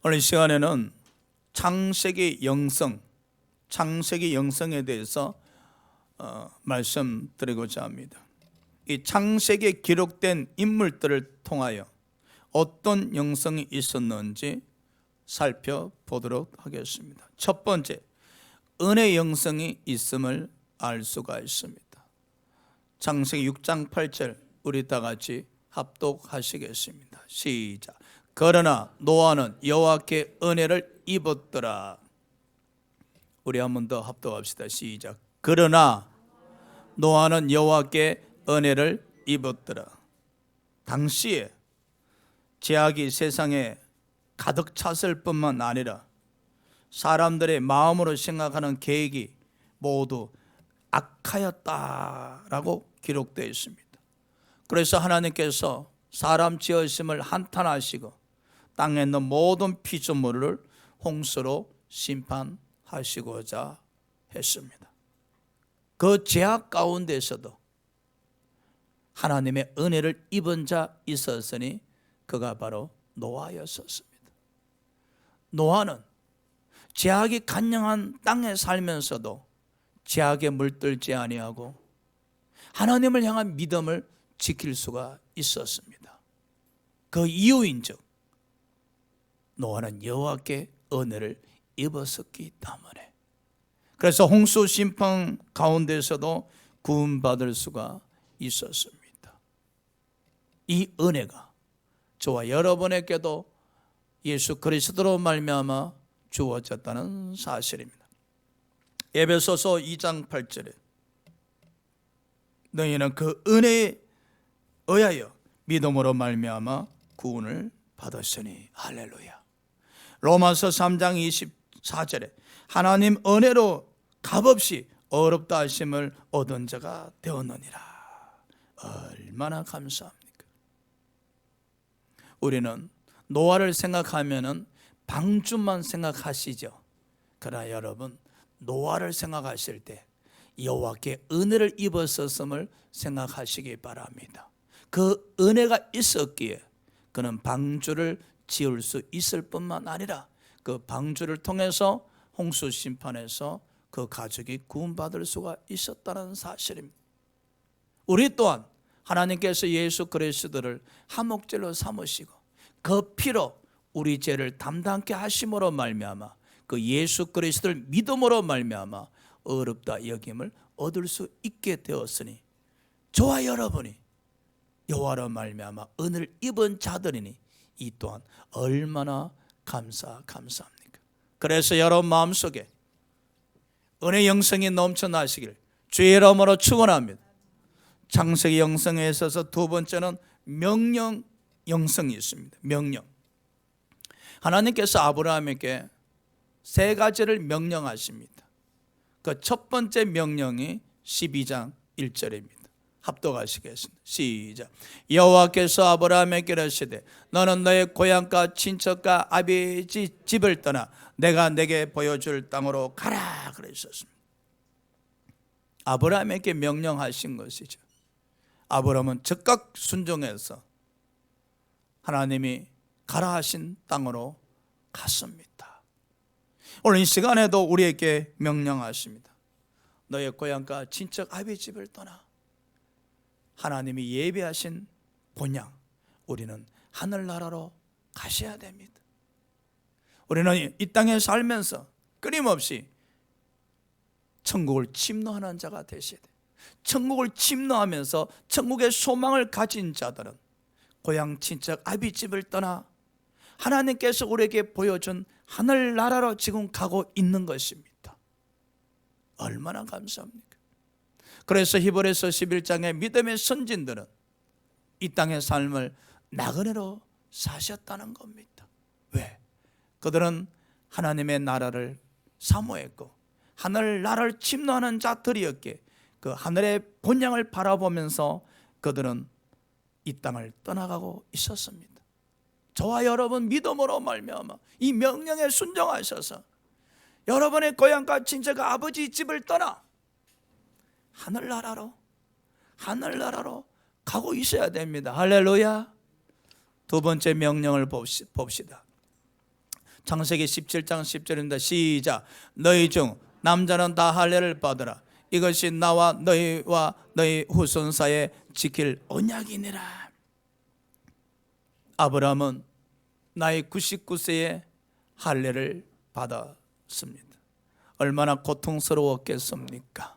오늘 이 시간에는 창세기 영성에 대해서 말씀드리고자 합니다. 이 창세기에 기록된 인물들을 통하여 어떤 영성이 있었는지 살펴보도록 하겠습니다. 첫 번째, 은혜 영성이 있음을 알 수가 있습니다. 창세기 6장 8절 우리 다 같이 합독하시겠습니다. 시작. 그러나 노아는 여호와께 은혜를 입었더라. 우리 한 번 더 합독합시다. 시작. 그러나 노아는 여호와께 은혜를 입었더라. 당시에 죄악이 세상에 가득 찼을 뿐만 아니라 사람들의 마음으로 생각하는 계획이 모두 악하였다라고 기록되어 있습니다. 그래서 하나님께서 사람 지으심을 한탄하시고 땅에 있는 모든 피조물을 홍수로 심판하시고자 했습니다. 그 죄악 가운데서도 하나님의 은혜를 입은 자 있었으니 그가 바로 노아였었습니다. 노아는 죄악이 간영한 땅에 살면서도 죄악에 물들지 아니하고 하나님을 향한 믿음을 지킬 수가 있었습니다. 그 이유인즉 노아는 여호와께 은혜를 입었었기 때문에, 그래서 홍수 심판 가운데서도 구원받을 수가 있었습니다. 이 은혜가 저와 여러분에게도 예수 그리스도로 말미암아 주어졌다는 사실입니다. 에베소서 2장 8절에 너희는 그 은혜에 의하여 믿음으로 말미암아 구원을 받았으니 할렐루야. 로마서 3장 24절에 하나님 은혜로 값없이 어렵다 하심을 얻은 자가 되었느니라. 얼마나 감사합니까? 우리는 노아를 생각하면은 방주만 생각하시죠. 그러나 여러분, 노아를 생각하실 때 여호와께 은혜를 입었었음을 생각하시기 바랍니다. 그 은혜가 있었기에 그는 방주를 지을 수 있을 뿐만 아니라 그 방주를 통해서 홍수 심판에서 그 가족이 구원받을 수가 있었다는 사실입니다. 우리 또한 하나님께서 예수 그리스도를 화목제로 삼으시고 그 피로 우리 죄를 담당케 하심으로 말미암아 그 예수 그리스도를 믿음으로 말미암아 어렵다 여김을 얻을 수 있게 되었으니 저와 여러분이 여호와로 말미암아 은혜를 입은 자들이니 이 또한 얼마나 감사합니까? 그래서 여러분 마음속에 은혜 영성이 넘쳐나시길 주의 이름으로 축원합니다. 창세기 영성에 있어서 두 번째는 명령 영성이 있습니다. 명령. 하나님께서 아브라함에게 세 가지를 명령하십니다. 그 첫 번째 명령이 12장 1절입니다. 합독하시겠습니다. 시작. 여호와께서 아브라함에게 이르시되 너는 너의 고향과 친척과 아버지 집을 떠나 내가 내게 보여줄 땅으로 가라 그러셨습니다. 아브라함에게 명령하신 것이죠. 아브라함은 즉각 순종해서 하나님이 가라 하신 땅으로 갔습니다. 오늘 이 시간에도 우리에게 명령하십니다. 너의 고향과 친척 아버지 집을 떠나 하나님이 예비하신 본향, 우리는 하늘나라로 가셔야 됩니다. 우리는 이 땅에 살면서 끊임없이 천국을 침노하는 자가 되셔야 돼요. 천국을 침노하면서 천국의 소망을 가진 자들은 고향 친척 아비 집을 떠나 하나님께서 우리에게 보여준 하늘나라로 지금 가고 있는 것입니다. 얼마나 감사합니까? 그래서 히브리서 11장의 믿음의 선진들은 이 땅의 삶을 나그네로 사셨다는 겁니다. 왜? 그들은 하나님의 나라를 사모했고 하늘나라를 침노하는 자들이었기에 그 하늘의 본향을 바라보면서 그들은 이 땅을 떠나가고 있었습니다. 저와 여러분 믿음으로 말미암아 이 명령에 순종하셔서 여러분의 고향과 친척 아버지 집을 떠나 하늘나라로 가고 있어야 됩니다. 할렐루야. 두 번째 명령을 봅시다. 창세기 17장 10절입니다. 시작. 너희 중 남자는 다 할례를 받으라. 이것이 나와 너희와 너희 후손 사이에 지킬 언약이니라. 아브라함은 나이 99세에 할례를 받았습니다. 얼마나 고통스러웠겠습니까?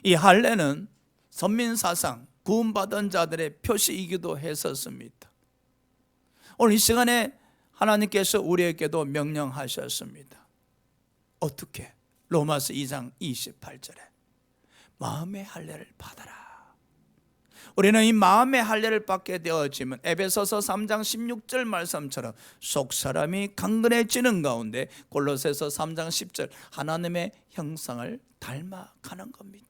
이 할례는 선민사상 구원받은 자들의 표시이기도 했었습니다. 오늘 이 시간에 하나님께서 우리에게도 명령하셨습니다. 어떻게? 로마서 2장 28절에 마음의 할례를 받아라. 우리는 이 마음의 할례를 받게 되어지면 에베소서 3장 16절 말씀처럼 속사람이 강건해지는 가운데 골로새서 3장 10절 하나님의 형상을 닮아가는 겁니다.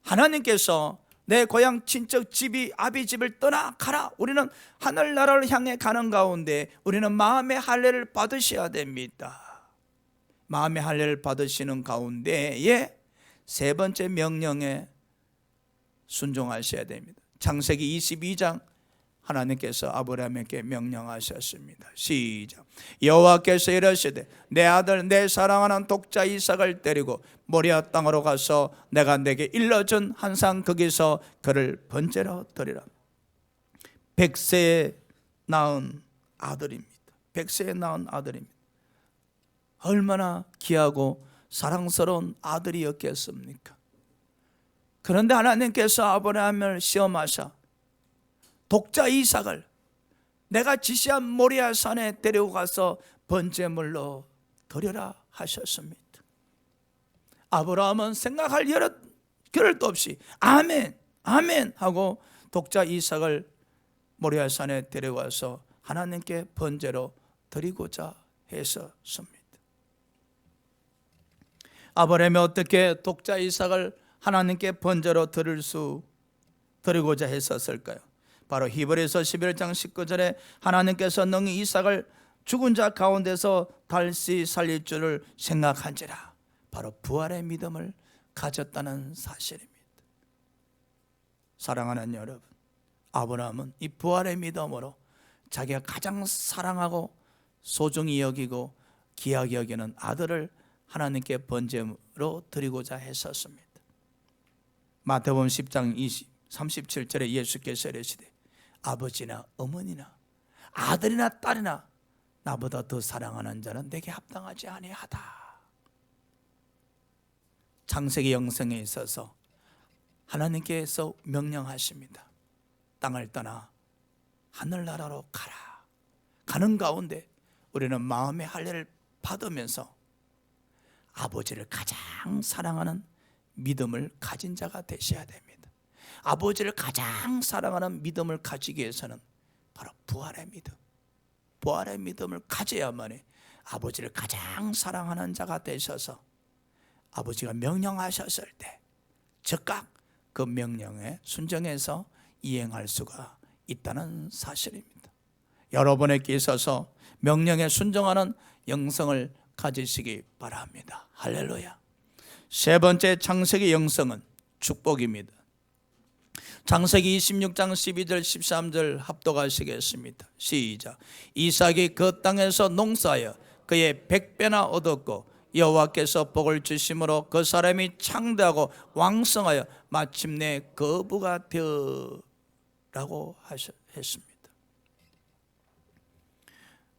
하나님께서 내 고향 친척 집이 아비 집을 떠나 가라. 우리는 하늘나라를 향해 가는 가운데 우리는 마음의 할례를 받으셔야 됩니다. 마음의 할례를 받으시는 가운데에 세 번째 명령에 순종하셔야 됩니다. 창세기 22장 하나님께서 아브라함에게 명령하셨습니다. 시작. 여호와께서 이르시되 내 아들 내 사랑하는 독자 이삭을 데리고 모리아 땅으로 가서 내가 내게 일러준 한상 거기서 그를 번제로 드리라. 100세에 낳은 아들입니다. 100세에 낳은 아들입니다. 얼마나 귀하고 사랑스러운 아들이었겠습니까? 그런데 하나님께서 아브라함을 시험하사 독자 이삭을 내가 지시한 모리아 산에 데리고 가서 번제물로 드려라 하셨습니다. 아브라함은 생각할 겨를도 없이 아멘 아멘 하고 독자 이삭을 모리아 산에 데려와서 하나님께 번제로 드리고자 했었습니다. 아브라함이 어떻게 독자 이삭을 하나님께 번제로 드리고자 했었을까요? 바로 히브리서 11장 19절에 하나님께서 능히 이삭을 죽은 자 가운데서 다시 살릴 줄을 생각한지라. 바로 부활의 믿음을 가졌다는 사실입니다. 사랑하는 여러분, 아브라함은 이 부활의 믿음으로 자기가 가장 사랑하고 소중히 여기고 귀하게 여기는 아들을 하나님께 번제로 드리고자 했었습니다. 마태복음 10장 37절에 예수께서 이르시되 아버지나 어머니나 아들이나 딸이나 나보다 더 사랑하는 자는 내게 합당하지 아니하다. 창세기 영성에 있어서 하나님께서 명령하십니다. 땅을 떠나 하늘나라로 가라. 가는 가운데 우리는 마음의 할례를 받으면서 아버지를 가장 사랑하는 믿음을 가진 자가 되셔야 됩니다. 아버지를 가장 사랑하는 믿음을 가지기 위해서는 바로 부활의 믿음, 부활의 믿음을 가져야만이 아버지를 가장 사랑하는 자가 되셔서 아버지가 명령하셨을 때 즉각 그 명령에 순종해서 이행할 수가 있다는 사실입니다. 여러분에게 있어서 명령에 순종하는 영성을 가지시기 바랍니다. 할렐루야. 세 번째 창세기 영성은 축복입니다. 창세기 26장 12절 13절 합독하시겠습니다. 시작. 이삭이 그 땅에서 농사하여 그의 100배나 얻었고 여호와께서 복을 주심으로 그 사람이 창대하고 왕성하여 마침내 거부가 되어라고 했습니다.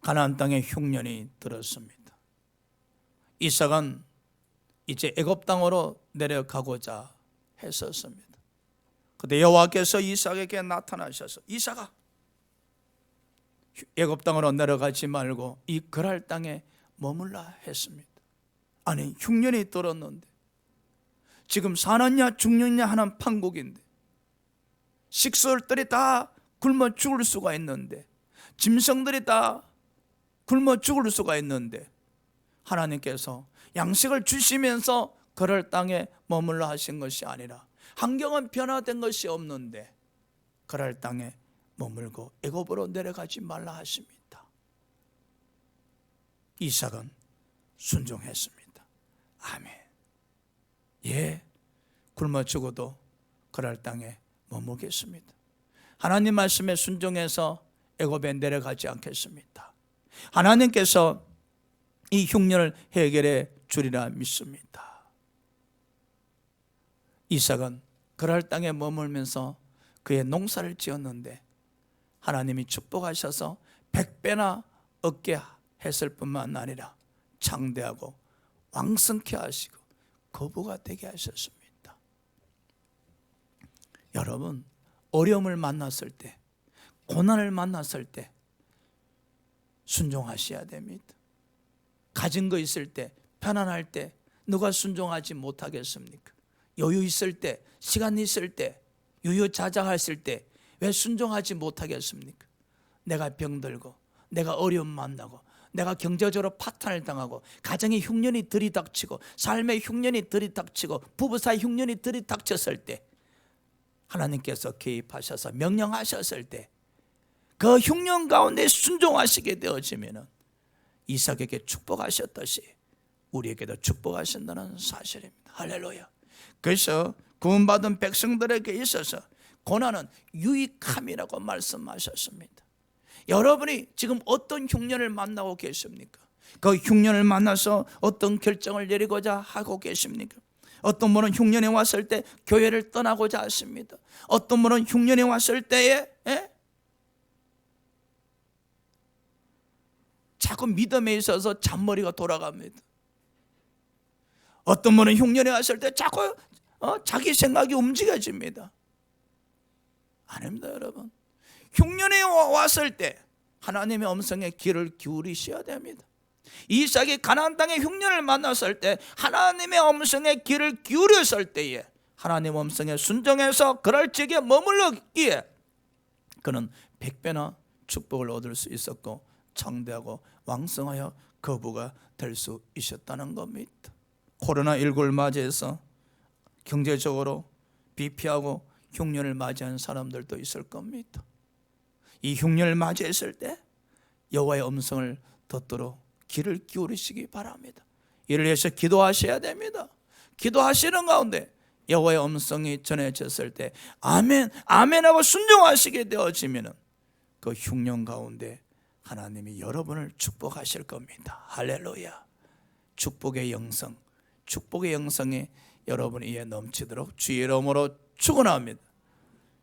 가나안 땅에 흉년이 들었습니다. 이삭은 이제 애굽 땅으로 내려가고자 했었습니다. 그런데 여호와께서 이삭에게 나타나셔서 이삭아, 애굽 땅으로 내려가지 말고 이 그랄 땅에 머물라 했습니다. 아니, 흉년이 들었는데 지금 사느냐 죽느냐 하는 판국인데 식솔들이 다 굶어 죽을 수가 있는데 짐승들이 다 굶어 죽을 수가 있는데 하나님께서 양식을 주시면서 그럴 땅에 머물러 하신 것이 아니라 환경은 변화된 것이 없는데 그럴 땅에 머물고 애굽으로 내려가지 말라 하십니다. 이삭은 순종했습니다. 아멘. 예, 굶어 죽어도 그럴 땅에 머무겠습니다. 하나님 말씀에 순종해서 애굽에 내려가지 않겠습니다. 하나님께서 이 흉년을 해결해 주리라 믿습니다. 이삭은 그랄 땅에 머물면서 그의 농사를 지었는데 하나님이 축복하셔서 100배나 얻게 했을 뿐만 아니라 창대하고 왕성케 하시고 거부가 되게 하셨습니다. 여러분, 어려움을 만났을 때, 고난을 만났을 때 순종하셔야 됩니다. 가진 거 있을 때, 편안할 때 누가 순종하지 못하겠습니까? 여유 있을 때, 시간 있을 때, 유유자적했을 때 왜 순종하지 못하겠습니까? 내가 병들고, 내가 어려움 만나고, 내가 경제적으로 파탄을 당하고, 가정의 흉년이 들이닥치고, 삶의 흉년이 들이닥치고, 부부 사이 흉년이 들이닥쳤을 때 하나님께서 개입하셔서 명령하셨을 때 그 흉년 가운데 순종하시게 되어지면 이삭에게 축복하셨듯이 우리에게도 축복하신다는 사실입니다. 할렐루야. 그래서 구원받은 백성들에게 있어서 고난은 유익함이라고 말씀하셨습니다. 여러분이 지금 어떤 흉년을 만나고 계십니까? 그 흉년을 만나서 어떤 결정을 내리고자 하고 계십니까? 어떤 분은 흉년이 왔을 때 교회를 떠나고자 하십니다. 어떤 분은 흉년이 왔을 때에 자꾸 믿음에 있어서 잔머리가 돌아갑니다. 어떤 분은 흉년이 왔을 때 자꾸 자기 생각이 움직여집니다. 아닙니다, 여러분. 흉년이 왔을 때 하나님의 음성에 귀를 기울이셔야 됩니다. 이삭이 가나안 땅의 흉년을 만났을 때 하나님의 음성에 귀를 기울였을 때에 하나님의 음성에 순종해서 그럴 적에 머물렀기에 그는 100배나 축복을 얻을 수 있었고 창대하고 왕성하여 거부가 될 수 있었다는 겁니다. 코로나19를 맞이해서 경제적으로 비피하고 흉년을 맞이한 사람들도 있을 겁니다. 이 흉년을 맞이했을 때 여호와의 음성을 듣도록 귀를 기울이시기 바랍니다. 이를 위해서 기도하셔야 됩니다. 기도하시는 가운데 여호와의 음성이 전해졌을 때 아멘, 아멘 하고 순종하시게 되어지면 그 흉년 가운데 하나님이 여러분을 축복하실 겁니다. 할렐루야. 축복의 영성, 축복의 영성이 여러분 위에 넘치도록 주의 이름으로 축원합니다.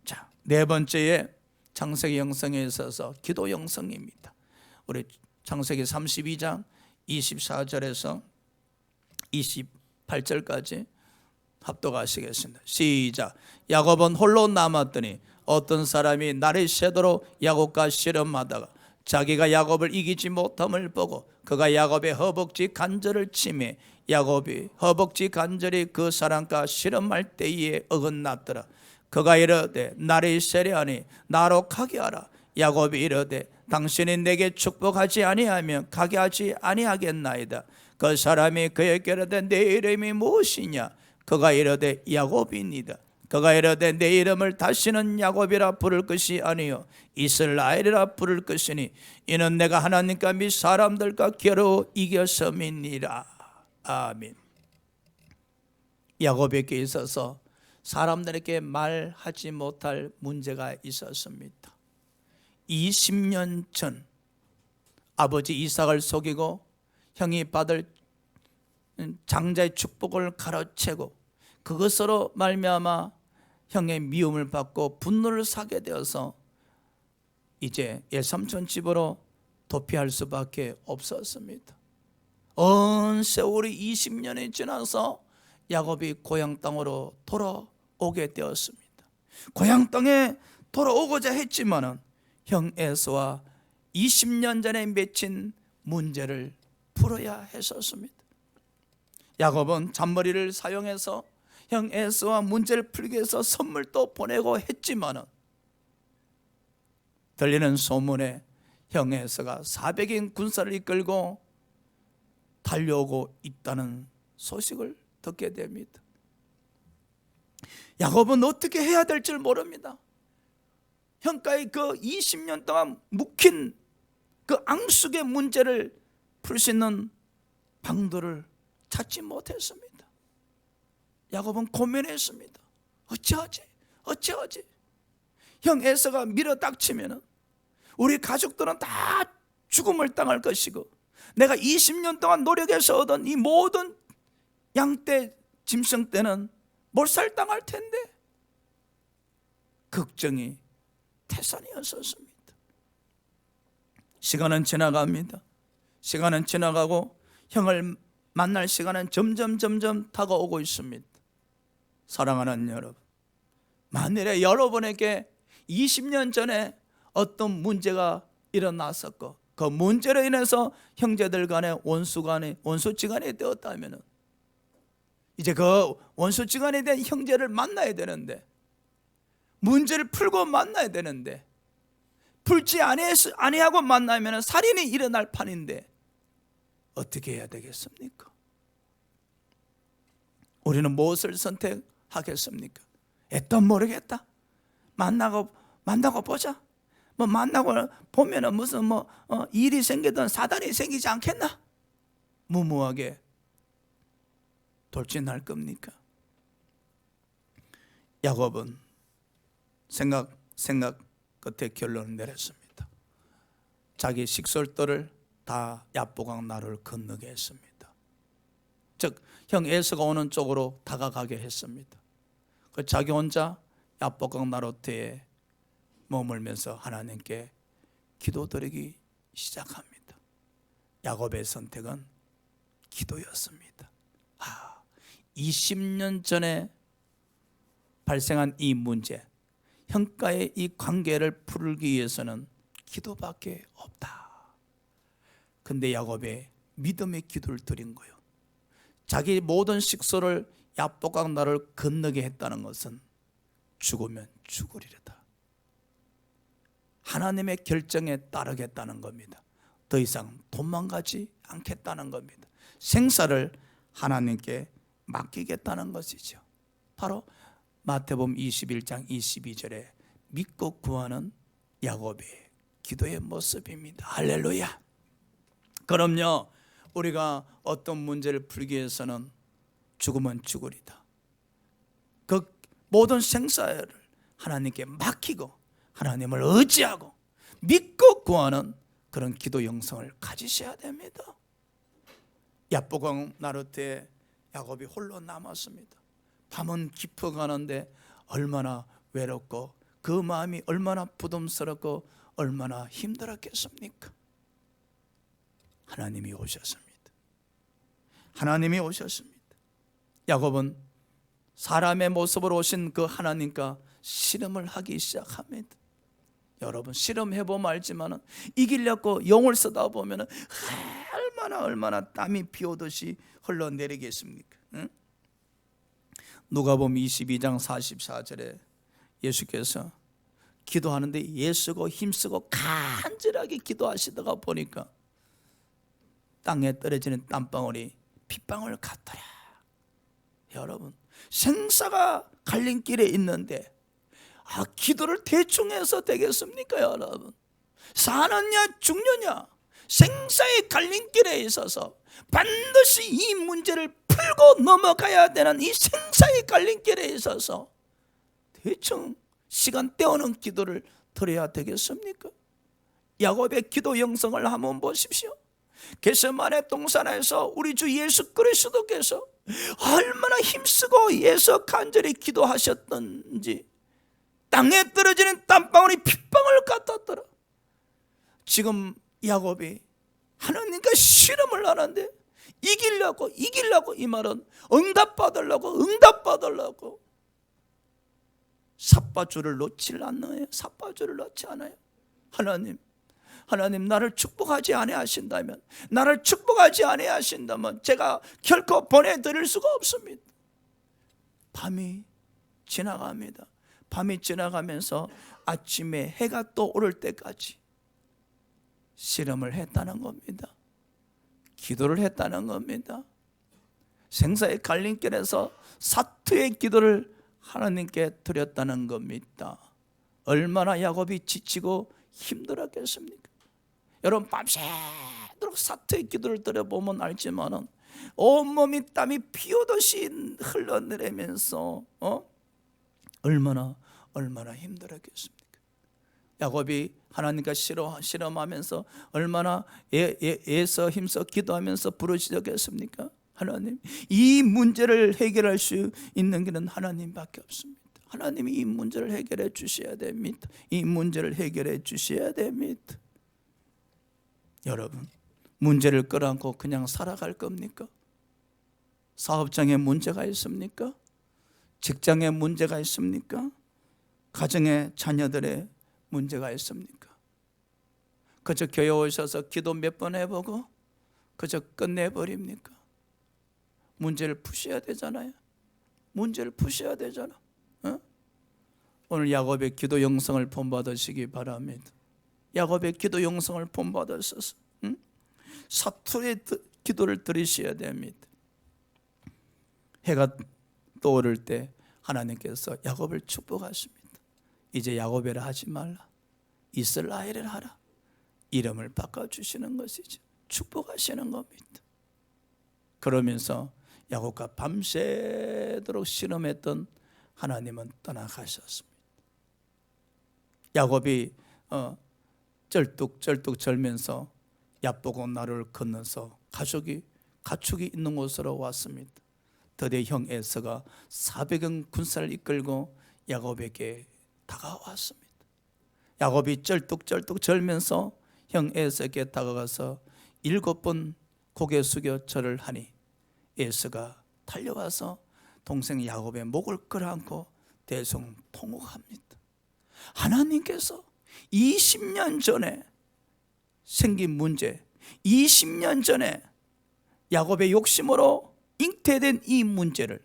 자, 네 번째에 창세기 영성에 있어서 기도 영성입니다. 우리 창세기 32장 24절에서 28절까지 합독하시겠습니다. 시작. 야곱은 홀로 남았더니 어떤 사람이 날이 새도록 야곱과 씨름하다가 자기가 야곱을 이기지 못함을 보고 그가 야곱의 허벅지 관절을 치매 야곱이 허벅지 관절이 그 사람과 씨름할 때에 어긋났더라. 그가 이르되 날이 세려하니 나로 가게 하라. 야곱이 이르되 당신이 내게 축복하지 아니하면 가게 하지 아니하겠나이다. 그 사람이 그에게 이르되 내 이름이 무엇이냐? 그가 이르되 야곱이니이다. 그가 이르되 내 이름을 다시는 야곱이라 부를 것이 아니요 이스라엘이라 부를 것이니 이는 내가 하나님과 및 사람들과 겨루 이겼음이니라. 아멘. 야곱에게 있어서 사람들에게 말하지 못할 문제가 있었습니다. 20년 전 아버지 이삭을 속이고 형이 받을 장자의 축복을 가로채고 그것으로 말미암아 형의 미움을 받고 분노를 사게 되어서 이제 외삼촌 집으로 도피할 수밖에 없었습니다. 온 세월이 20년이 지나서 야곱이 고향 땅으로 돌아오게 되었습니다. 고향 땅에 돌아오고자 했지만은 형 에서와 20년 전에 맺힌 문제를 풀어야 했었습니다. 야곱은 잔머리를 사용해서 형 에서와 문제를 풀기 위해서 선물도 보내고 했지만은 들리는 소문에 형 에서가 400인 군사를 이끌고 달려오고 있다는 소식을 듣게 됩니다. 야곱은 어떻게 해야 될 줄 모릅니다. 형과의 그 20년 동안 묵힌 그 앙숙의 문제를 풀 수 있는 방도를 찾지 못했습니다. 야곱은 고민했습니다. 어찌하지? 형 에서가 밀어닥치면 우리 가족들은 다 죽음을 당할 것이고, 내가 20년 동안 노력해서 얻은 이 모든 양떼 짐승떼는 몰살당할 텐데 걱정이 태산이었었습니다. 시간은 지나갑니다. 시간은 지나가고 형을 만날 시간은 점점 다가오고 있습니다. 사랑하는 여러분, 만일에 여러분에게 20년 전에 어떤 문제가 일어났었고 그 문제로 인해서 형제들 간에 원수지간이 되었다면, 이제 그 원수지간에 대한 형제를 만나야 되는데, 문제를 풀고 만나야 되는데, 풀지 아니하고 만나면 살인이 일어날 판인데 어떻게 해야 되겠습니까? 우리는 무엇을 선택하겠습니까? 일단 모르겠다. 만나고 보자. 뭐 만나고 보면은 무슨 일이 생기든 사단이 생기지 않겠나? 무모하게 돌진할 겁니까? 야곱은 생각 끝에 결론을 내렸습니다. 자기 식솔들을 다 야보강 나루를 건너게 했습니다. 즉 형 에서가 오는 쪽으로 다가가게 했습니다. 그 자기 혼자 야보강 나루터에 머물면서 하나님께 기도드리기 시작합니다. 야곱의 선택은 기도였습니다. 20년 전에 발생한 이 문제, 형과의 이 관계를 풀기 위해서는 기도밖에 없다. 근데 야곱의 믿음의 기도를 드린 거예요. 자기 모든 식소를 야보강 나루를 건너게 했다는 것은 죽으면 죽으리로다. 하나님의 결정에 따르겠다는 겁니다. 더 이상 도망가지 않겠다는 겁니다. 생사를 하나님께 맡기겠다는 것이죠. 바로 마태복음 21장 22절에 믿고 구하는 야곱의 기도의 모습입니다. 할렐루야. 그럼요, 우리가 어떤 문제를 풀기 위해서는 죽으면 죽으리다. 그 모든 생사를 하나님께 맡기고 하나님을 의지하고 믿고 구하는 그런 기도 영성을 가지셔야 됩니다. 야보강 나루터에 야곱이 홀로 남았습니다. 밤은 깊어가는데 얼마나 외롭고 그 마음이 얼마나 부담스럽고 얼마나 힘들었겠습니까? 하나님이 오셨습니다. 하나님이 오셨습니다. 야곱은 사람의 모습으로 오신 그 하나님과 씨름을 하기 시작합니다. 여러분, 씨름해보면 알지만 이기려고 용을 쓰다 보면 얼마나 땀이 비오듯이 흘러내리겠습니까? 응? 누가복음 22장 44절에 예수께서 기도하는데 애쓰고 힘쓰고 간절하게 기도하시다가 보니까 땅에 떨어지는 땀방울이 핏방울 같더라. 여러분, 생사가 갈림길에 있는데 기도를 대충 해서 되겠습니까? 여러분, 사느냐 죽느냐 생사의 갈림길에 있어서 반드시 이 문제를 풀고 넘어가야 되는 이 생사의 갈림길에 있어서 대충 시간 때우는 기도를 드려야 되겠습니까? 야곱의 기도 영성을 한번 보십시오. 겟세마네 동산에서 우리 주 예수 그리스도께서 얼마나 힘쓰고 애써 간절히 기도하셨던지 땅에 떨어지는 땀방울이 핏방울 같았더라. 지금 야곱이 하나님과 씨름을 하는데 이기려고 이 말은 응답받으려고 삿바줄을 놓지 않나요? 삿바줄을 놓지 않아요. 하나님 나를 축복하지 아니하신다면, 나를 축복하지 아니하신다면 제가 결코 보내드릴 수가 없습니다. 밤이 지나갑니다. 밤이 지나가면서 아침에 해가 또 오를 때까지 씨름을 했다는 겁니다. 기도를 했다는 겁니다. 생사의 갈림길에서 사투의 기도를 하나님께 드렸다는 겁니다. 얼마나 야곱이 지치고 힘들었겠습니까? 여러분, 밤새도록 사투의 기도를 드려보면 알지만 온몸이 땀이 피오듯이 흘러내리면서 얼마나 힘들었겠습니까? 야곱이 하나님과 실험하면서 얼마나 애써 힘써 기도하면서 부르짖었겠습니까? 하나님, 이 문제를 해결할 수 있는 길은 하나님밖에 없습니다. 하나님이 이 문제를 해결해 주셔야 됩니다. 이 문제를 해결해 주셔야 됩니다. 여러분, 문제를 끌어안고 그냥 살아갈 겁니까? 사업장에 문제가 있습니까? 직장에 문제가 있습니까? 가정에 자녀들의 문제가 있습니까? 그저 교회 오셔서 기도 몇 번 해보고 그저 끝내버립니까? 문제를 푸셔야 되잖아요. 문제를 푸셔야 되잖아. 어? 오늘 야곱의 기도 영성을 본받으시기 바랍니다. 야곱의 기도 영성을 본받으셔서 사투의 기도를 들으셔야 됩니다. 해가 떠오를 때 하나님께서 야곱을 축복하십니다. 이제 야곱이라 하지 말라, 이스라엘이라 하라. 이름을 바꿔주시는 것이죠. 축복하시는 겁니다. 그러면서 야곱과 밤새도록 실험했던 하나님은 떠나가셨습니다. 야곱이 쩔뚝쩔뚝 절면서 야보고 나루를 건너서 가축이 있는 곳으로 왔습니다. 드디어 형 에서가 400명 군사를 이끌고 야곱에게 다가왔습니다. 야곱이 쩔뚝쩔뚝 절면서 형 에서에게 다가가서 7번 고개 숙여 절을 하니 에서가 달려와서 동생 야곱의 목을 끌어안고 대성통곡합니다. 하나님께서 20년 전에 생긴 문제, 20년 전에 야곱의 욕심으로 잉태된 이 문제를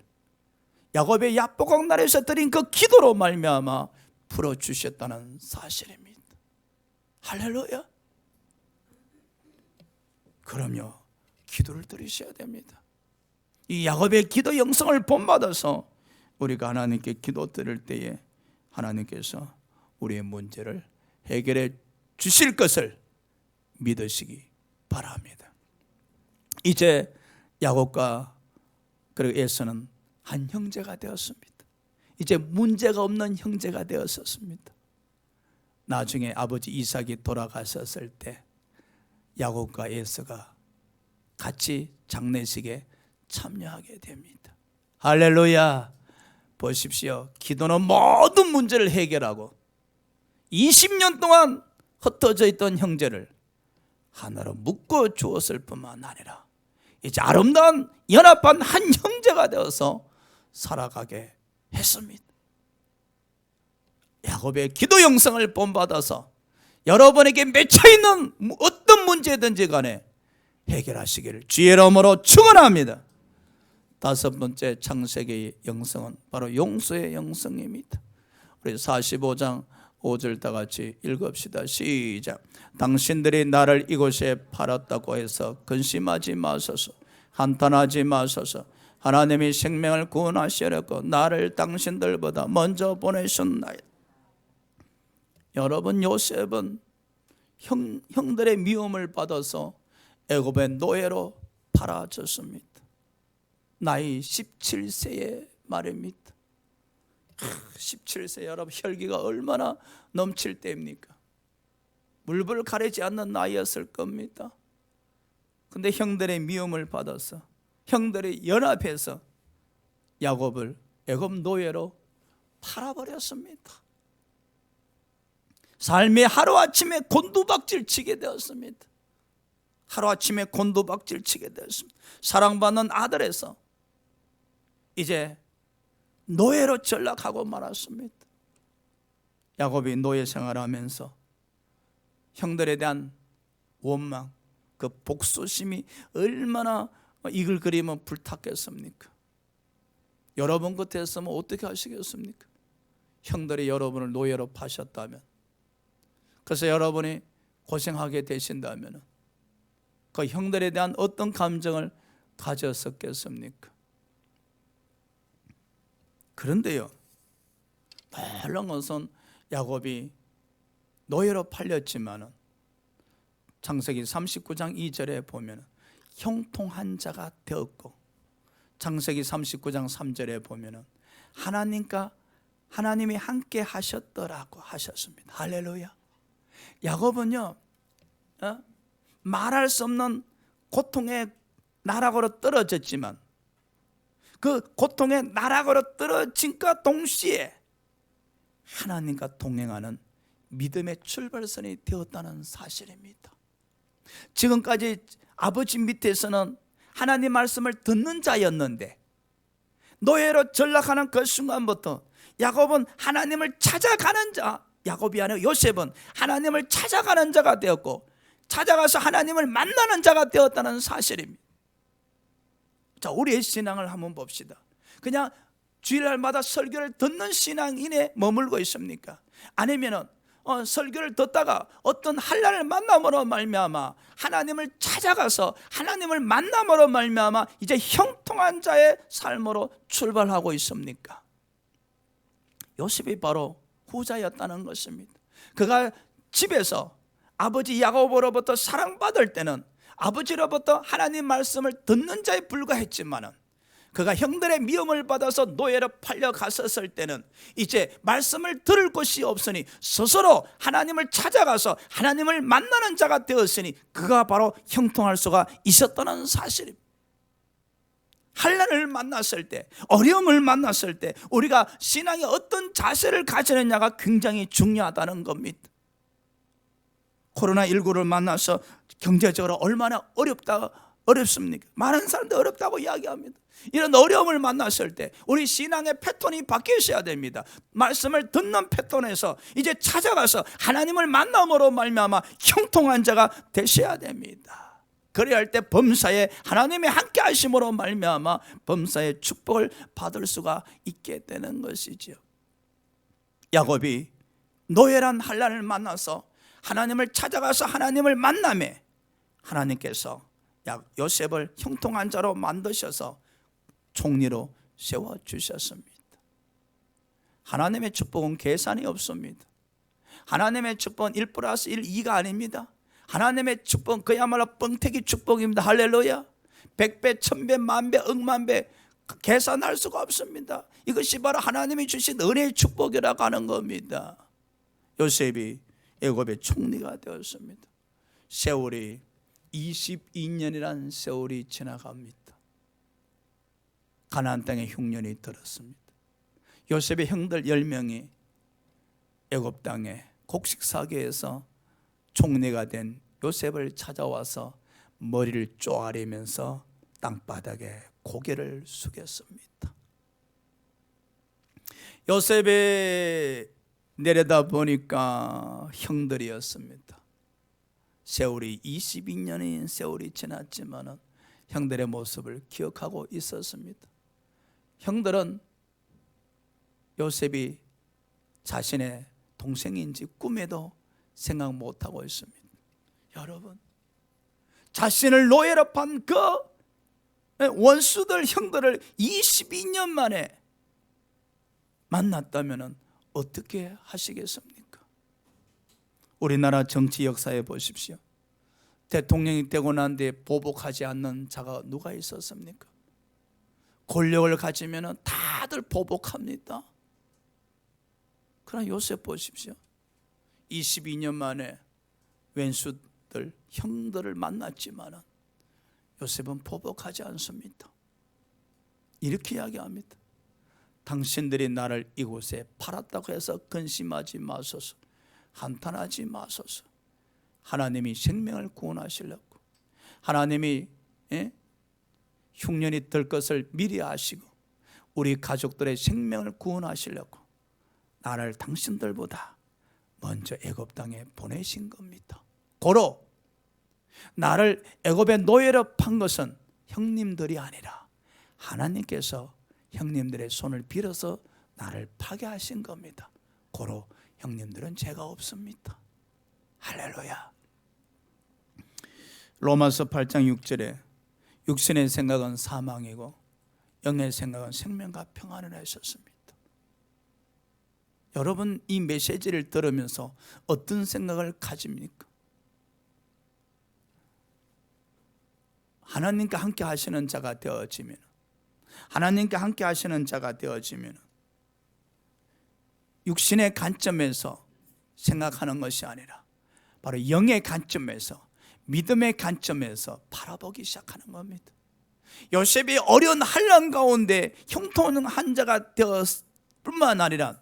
야곱의 야보각 나라에서 드린 그 기도로 말미암아 풀어주셨다는 사실입니다. 할렐루야. 그럼요, 기도를 드리셔야 됩니다. 이 야곱의 기도 영성을 본받아서 우리가 하나님께 기도 드릴 때에 하나님께서 우리의 문제를 해결해 주실 것을 믿으시기 바랍니다. 이제 야곱과 그리고 에서는 한 형제가 되었습니다. 이제 문제가 없는 형제가 되었었습니다. 나중에 아버지 이삭이 돌아가셨을 때 야곱과 에서가 같이 장례식에 참여하게 됩니다. 할렐루야. 보십시오. 기도는 모든 문제를 해결하고 20년 동안 흩어져 있던 형제를 하나로 묶어 주었을 뿐만 아니라 이제 아름다운 연합한 한 형제가 되어서 살아가게 했습니다. 야곱의 기도 영성을 본받아서 여러분에게 맺혀있는 어떤 문제든지 간에 해결하시기를 주의 이름으로 축원합니다. 5번째 창세기의 영성은 바로 용서의 영성입니다. 우리 45장 5절 다 같이 읽읍시다. 시작. 당신들이 나를 이곳에 팔았다고 해서 근심하지 마소서, 한탄하지 마소서. 하나님이 생명을 구원하시려고 나를 당신들보다 먼저 보내셨나이다. 여러분, 요셉은 형들의 미움을 받아서 애굽의 노예로 팔아졌습니다. 나이 17세의 말입니다. 17세, 여러분, 혈기가 얼마나 넘칠 때입니까? 물불 가리지 않는 나이였을 겁니다. 근데 형들의 미움을 받아서 형들이 연합해서 야곱을 애굽 노예로 팔아버렸습니다. 삶의 하루아침에 곤두박질 치게 되었습니다. 하루아침에 곤두박질 치게 되었습니다. 사랑받는 아들에서 이제 노예로 전락하고 말았습니다. 야곱이 노예 생활하면서 형들에 대한 원망, 그 복수심이 얼마나 이글거리면 불탔겠습니까? 여러분 같았으면 어떻게 하시겠습니까? 형들이 여러분을 노예로 파셨다면, 그래서 여러분이 고생하게 되신다면 그 형들에 대한 어떤 감정을 가졌었겠습니까? 그런데요, 놀라운 것은 야곱이 노예로 팔렸지만 창세기 39장 2절에 보면 형통한 자가 되었고, 창세기 39장 3절에 보면 하나님이 함께 하셨더라고 하셨습니다. 할렐루야. 야곱은요, 말할 수 없는 고통의 나락으로 떨어졌지만 그 고통의 나락으로 떨어진과 동시에 하나님과 동행하는 믿음의 출발선이 되었다는 사실입니다. 지금까지 아버지 밑에서는 하나님 말씀을 듣는 자였는데 노예로 전락하는 그 순간부터 야곱은 하나님을 찾아가는 자, 야곱이 아니라 요셉은 하나님을 찾아가는 자가 되었고 찾아가서 하나님을 만나는 자가 되었다는 사실입니다. 자, 우리의 신앙을 한번 봅시다. 그냥 주일날마다 설교를 듣는 신앙인에 머물고 있습니까? 아니면은 설교를 듣다가 어떤 한란을 만남으로 말미암아 하나님을 찾아가서 하나님을 만남으로 말미암아 이제 형통한 자의 삶으로 출발하고 있습니까? 요셉이 바로 후자였다는 것입니다. 그가 집에서 아버지 야곱으로부터 사랑받을 때는 아버지로부터 하나님 말씀을 듣는 자에 불과했지만은 그가 형들의 미움을 받아서 노예로 팔려갔었을 때는 이제 말씀을 들을 곳이 없으니 스스로 하나님을 찾아가서 하나님을 만나는 자가 되었으니 그가 바로 형통할 수가 있었다는 사실입니다. 환난을 만났을 때, 어려움을 만났을 때 우리가 신앙의 어떤 자세를 가지느냐가 굉장히 중요하다는 겁니다. 코로나19를 만나서 경제적으로 얼마나 어렵습니까? 많은 사람들이 어렵다고 이야기합니다. 이런 어려움을 만났을 때 우리 신앙의 패턴이 바뀌어야 됩니다. 말씀을 듣는 패턴에서 이제 찾아가서 하나님을 만남으로 말미암아 형통한 자가 되셔야 됩니다. 그래야 할 때 범사에 하나님의 함께 하심으로 말미암아 범사의 축복을 받을 수가 있게 되는 것이죠. 야곱이 노예란 환난을 만나서 하나님을 찾아가서 하나님을 만남에 하나님께서 요셉을 형통한 자로 만드셔서 총리로 세워주셨습니다. 하나님의 축복은 계산이 없습니다. 하나님의 축복은 1 플러스 1, 2가 아닙니다. 하나님의 축복은 그야말로 뻥튀기 축복입니다. 할렐루야. 100배, 1000배, 만배, 억만배 계산할 수가 없습니다. 이것이 바로 하나님이 주신 은혜의 축복이라고 하는 겁니다. 요셉이 애굽의 총리가 되었습니다. 세월이 22년이란 세월이 지나갑니다. 가나안 땅에 흉년이 들었습니다. 요셉의 형들 10명이 애굽 땅에 곡식사계에서 총리가 된 요셉을 찾아와서 머리를 쪼아리면서 땅바닥에 고개를 숙였습니다. 요셉이 내려다 보니까 형들이었습니다. 세월이 22년의 세월이 지났지만 형들의 모습을 기억하고 있었습니다. 형들은 요셉이 자신의 동생인지 꿈에도 생각 못하고 있습니다. 여러분, 자신을 노예로 판 그 원수들 형들을 22년 만에 만났다면 어떻게 하시겠습니까? 우리나라 정치 역사에 보십시오. 대통령이 되고 난 뒤에 보복하지 않는 자가 누가 있었습니까? 권력을 가지면 다들 보복합니다. 그러나 요셉 보십시오. 22년 만에 왼수들, 형들을 만났지만 요셉은 보복하지 않습니다. 이렇게 이야기합니다. 당신들이 나를 이곳에 팔았다고 해서 근심하지 마소서, 한탄하지 마소서. 하나님이 생명을 구원하시려고, 하나님이 흉년이 들 것을 미리 아시고 우리 가족들의 생명을 구원하시려고 나를 당신들보다 먼저 애굽 땅에 보내신 겁니다. 고로 나를 애굽의 노예로 판 것은 형님들이 아니라 하나님께서 형님들의 손을 빌어서 나를 파게 하신 겁니다. 고로 형님들은 죄가 없습니다. 할렐루야. 로마서 8장 6절에 육신의 생각은 사망이고 영의 생각은 생명과 평안이라 했었습니다. 여러분, 이 메시지를 들으면서 어떤 생각을 가집니까? 하나님과 함께 하시는 자가 되어지면, 하나님과 함께 하시는 자가 되어지면 육신의 관점에서 생각하는 것이 아니라 바로 영의 관점에서, 믿음의 관점에서 바라보기 시작하는 겁니다. 요셉이 어려운 환난 가운데 형통한 자가 되었을 뿐만 아니라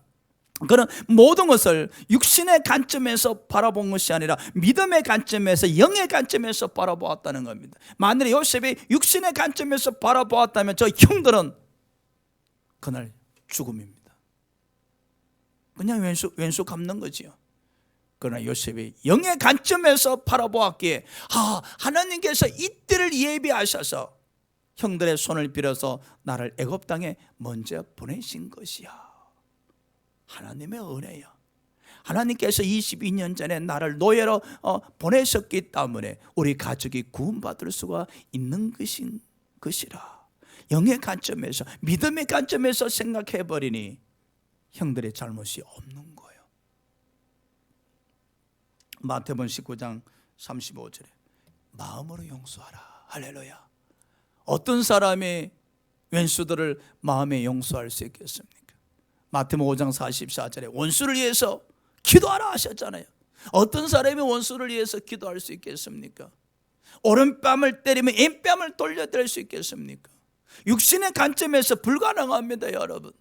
그런 모든 것을 육신의 관점에서 바라본 것이 아니라 믿음의 관점에서, 영의 관점에서 바라보았다는 겁니다. 만일 요셉이 육신의 관점에서 바라보았다면 저 형들은 그날 죽음입니다. 그냥 왼수 갚는 거지요. 그러나 요셉이 영의 관점에서 바라보았기에 하나님께서 이때를 예비하셔서 형들의 손을 빌어서 나를 애굽 땅에 먼저 보내신 것이야. 하나님의 은혜야. 하나님께서 22년 전에 나를 노예로 보내셨기 때문에 우리 가족이 구원받을 수가 있는 것이라. 영의 관점에서, 믿음의 관점에서 생각해버리니 형들의 잘못이 없는 거예요. 마태복음 19장 35절에 마음으로 용서하라. 할렐루야. 어떤 사람이 왼수들을 마음에 용서할 수 있겠습니까? 마태복음 5장 44절에 원수를 위해서 기도하라 하셨잖아요. 어떤 사람이 원수를 위해서 기도할 수 있겠습니까? 오른뺨을 때리면 왼뺨을 돌려드릴 수 있겠습니까? 육신의 관점에서 불가능합니다, 여러분.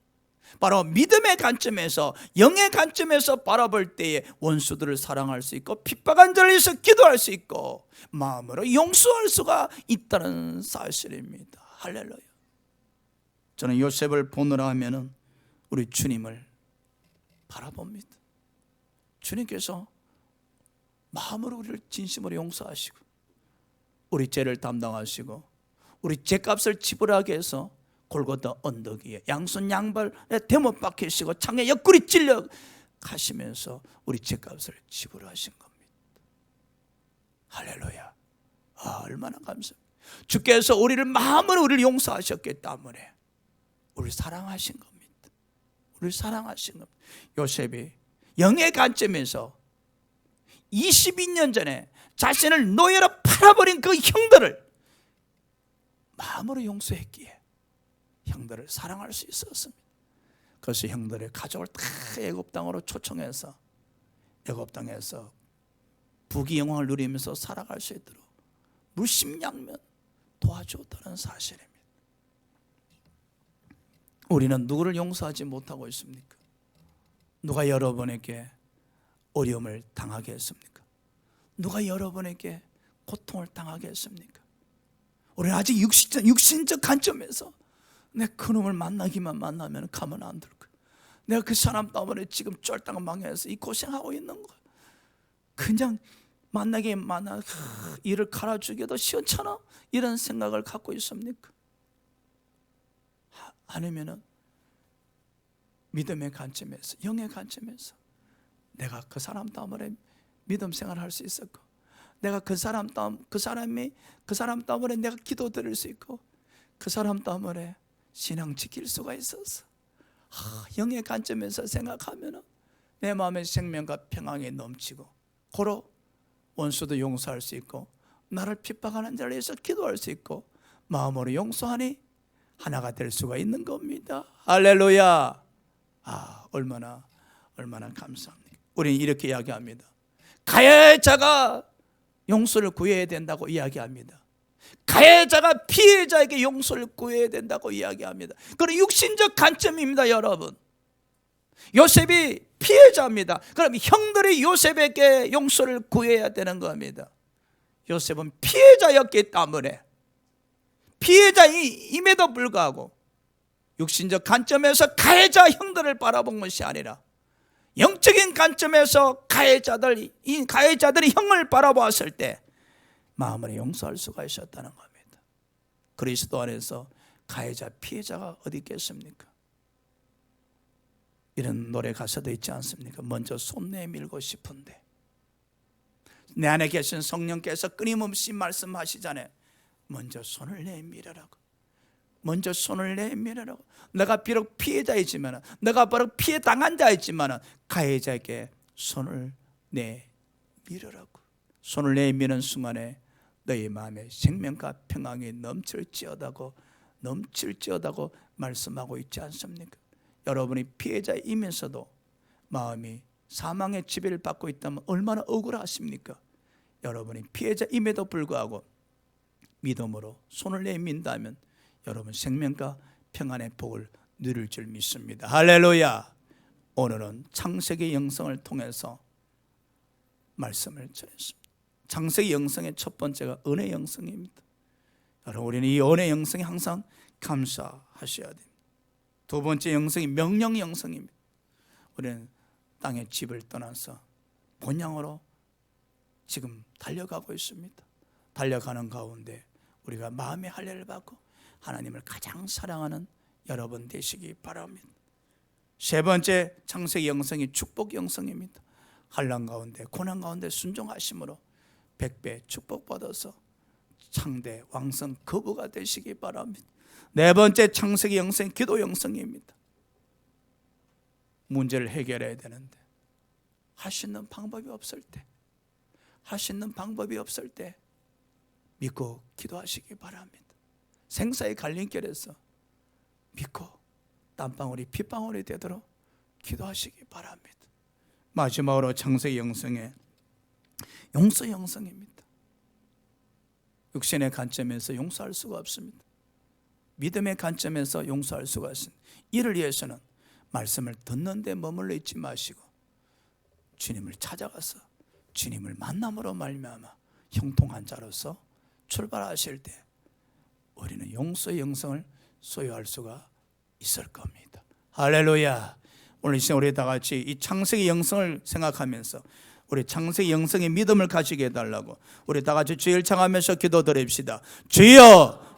바로 믿음의 관점에서, 영의 관점에서 바라볼 때에 원수들을 사랑할 수 있고 핍박한 자를 위해서 기도할 수 있고 마음으로 용서할 수가 있다는 사실입니다. 할렐루야. 저는 요셉을 보느라 하면은 우리 주님을 바라봅니다. 주님께서 마음으로 우리를 진심으로 용서하시고 우리 죄를 담당하시고 우리 죄값을 지불하게 해서 골고다 언덕 위에 양손 양발에 대못 박히시고 창에 옆구리 찔려 가시면서 우리 죄값을 지불하신 겁니다. 할렐루야. 얼마나 감사합니다. 주께서 우리를 마음으로 우리를 용서하셨기 때문에 우리를 사랑하신 겁니다. 우리를 사랑하신 겁니다. 요셉이 영의 관점에서 22년 전에 자신을 노예로 팔아버린 그 형들을 마음으로 용서했기에 형들을 사랑할 수 있었습니다. 그래서 형들의 가족을 다 애굽 땅으로 초청해서 애굽 땅에서 부귀영화를 누리면서 살아갈 수 있도록 물심양면 도와줬다는 사실입니다. 우리는 누구를 용서하지 못하고 있습니까? 누가 여러분에게 어려움을 당하게 했습니까? 누가 여러분에게 고통을 당하게 했습니까? 우리는 아직 육신적 관점에서 내 그놈을 만나기만 만나면 가만 안 둘 거야. 내가 그 사람 때문에 지금 쫄딱 망해서 이 고생하고 있는 거야. 그냥 만나게 만나 이를 갈아주기도 시원찮아? 이런 생각을 갖고 있습니까? 아니면은 믿음의 관점에서, 영의 관점에서 내가 그 사람 때문에 믿음 생활할 수 있었고, 내가 그 사람 때문에 내가 기도 드릴 수 있고, 그 사람 때문에 신앙 지킬 수가 있었어. 영의 관점에서 생각하면 내 마음의 생명과 평안이 넘치고 고로 원수도 용서할 수 있고 나를 핍박하는 자를 위해서 기도할 수 있고 마음으로 용서하니 하나가 될 수가 있는 겁니다. 할렐루야. 얼마나 감사합니다. 우리는 이렇게 이야기합니다. 가해자가 용서를 구해야 된다고 이야기합니다. 가해자가 피해자에게 용서를 구해야 된다고 이야기합니다. 그건 육신적 관점입니다, 여러분. 요셉이 피해자입니다. 그럼 형들이 요셉에게 용서를 구해야 되는 겁니다. 요셉은 피해자였기 때문에 피해자임에도 불구하고 육신적 관점에서 가해자 형들을 바라본 것이 아니라 영적인 관점에서 가해자들이 형을 바라보았을 때 마음으로 용서할 수가 있었다는 겁니다. 그리스도 안에서 가해자, 피해자가 어디 있겠습니까? 이런 노래 가사도 있지 않습니까? 먼저 손 내밀고 싶은데 내 안에 계신 성령께서 끊임없이 말씀하시잖아요. 먼저 손을 내밀으라고. 먼저 손을 내밀으라고. 내가 비록 피해자이지만, 내가 비록 피해 당한 자이지만 가해자에게 손을 내밀으라고. 손을 내미는 순간에 너희 마음에 생명과 평안이 넘칠지어다고 말씀하고 있지 않습니까? 여러분이 피해자이면서도 마음이 사망의 지배를 받고 있다면 얼마나 억울하십니까? 여러분이 피해자임에도 불구하고 믿음으로 손을 내민다면 여러분 생명과 평안의 복을 누릴 줄 믿습니다. 할렐루야. 오늘은 창세기 영성을 통해서 말씀을 전했습니다. 창세기 영성의 첫 번째가 은혜 영성입니다. 여러분 우리는 이 은혜 영성에 항상 감사하셔야 됩니다. 두 번째 영성이 명령 영성입니다. 우리는 땅의 집을 떠나서 본향으로 지금 달려가고 있습니다. 달려가는 가운데 우리가 마음의 할례를 받고 하나님을 가장 사랑하는 여러분 되시기 바랍니다. 세 번째 창세기 영성이 축복 영성입니다. 환난 가운데 고난 가운데 순종하심으로 100배 축복받아서 창대 왕성 거부가 되시기 바랍니다. 네 번째 창세기 영성이 기도 영성입니다. 문제를 해결해야 되는데 할 수 있는 방법이 없을 때, 할 수 있는 방법이 없을 때 믿고 기도하시기 바랍니다. 생사의 갈림길에서 믿고 땀방울이 핏방울이 되도록 기도하시기 바랍니다. 마지막으로 창세기 영성의 용서 영성입니다. 육신의 관점에서 용서할 수가 없습니다. 믿음의 관점에서 용서할 수가 있습니다. 이를 위해서는 말씀을 듣는 데 머물러 있지 마시고 주님을 찾아가서 주님을 만남으로 말미암아 형통한 자로서 출발하실 때 우리는 용서의 영성을 소유할 수가 있을 겁니다. 할렐루야. 오늘 이 시간 우리 다 같이 이 창세기 영성을 생각하면서 우리 창세기 영성의 믿음을 가지게 해달라고 우리 다 같이 주를 청하면서 기도드립시다. 주여